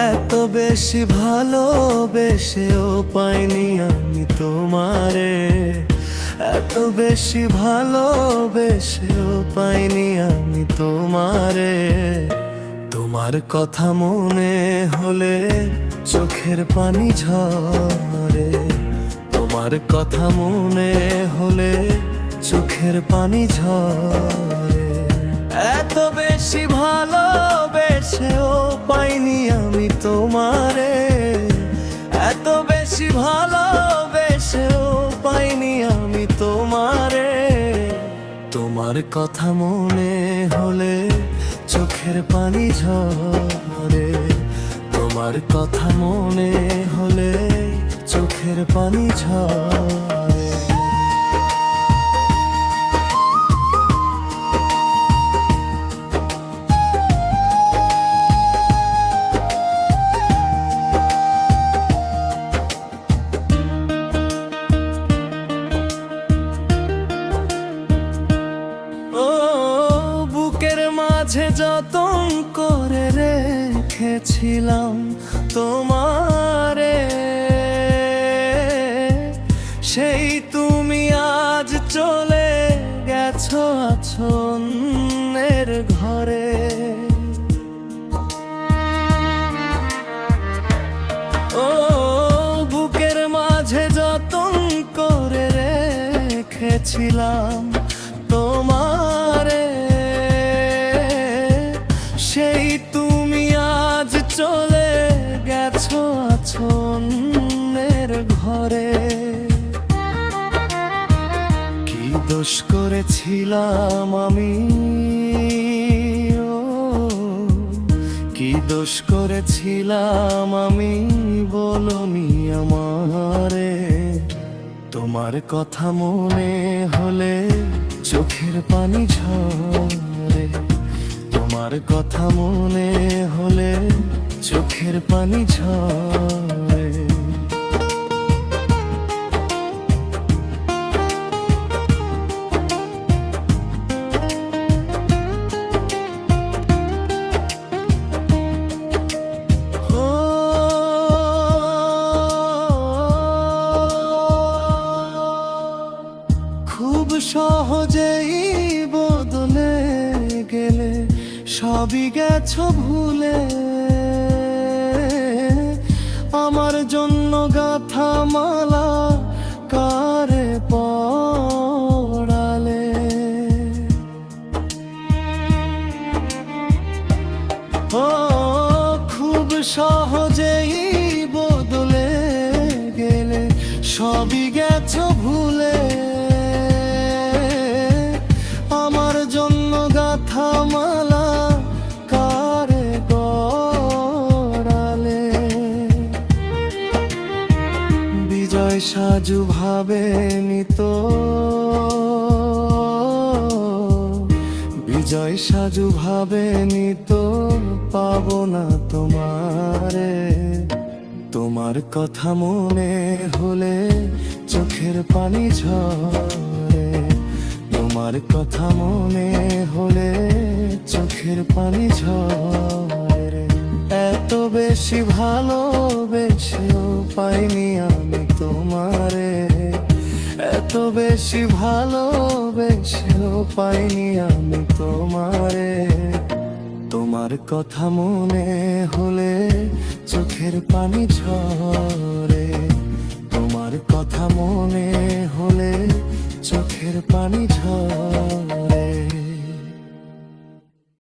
এত বেশি ভালোবেসেও পাইনি আমি তোমারে, এত বেশি ভালোবেসেও পাইনি আমি তোমারে। তোমার কথা মনে হলে চোখের পানি ঝরে, তোমার কথা মনে হলে চোখের পানি ঝরে। এত বেশি ভালোবেসেও পাইনি আমি তোমারে, এত বেশি ভালোবেসেও পাইনি আমি তোমারে। তোমার কথা মনে হলে চোখের পানি ঝরে, তোমার কথা মনে হলে চোখের পানি ঝরে। মাঝে যতন করে রেখেছিলাম তোমারে, সেই তুমি আজ চলে গেছো আছো অন্যের ঘরে। ও বুকের মাঝে যতন করে রেখেছিলাম তোমারে, সেই তুমি আজ চলে গেছো আছো অন্যের ঘরে। কি দোষ করেছিলাম আমি, কি দোষ করেছিলাম আমি বলনি আমারে। তোমার কথা মনে হলে চোখের পানি ঝরে, তোমার কথা মনে হলে চোখের পানি ঝরে। খুব সহজেই বদলে গেলে, সবই গেছো ভুলে। আমার জন্য গাঁথা মালা কারে পড়ালে। ও খুব সহজেই বদলে গেলে, সবই গেছো ভুলে। আমার জন্য গাঁথা মালা কারে গড়ালে। বিজয় সাজু ভাবে নিত, বিজয় সাজু ভাবে নিত পাবো না তোমারে। তোমার কথা মনে হলে চোখের পানি ঝরে, তোমার কথা মনে হলে চোখের পানি ঝরে। এত বেশি ভালোবেসেও পাইনি আমি তোমারে, এত বেশি ভালোবেসেও পাইনি আমি তোমারে। তোমার কথা মনে হলে চোখের পানি ঝরে।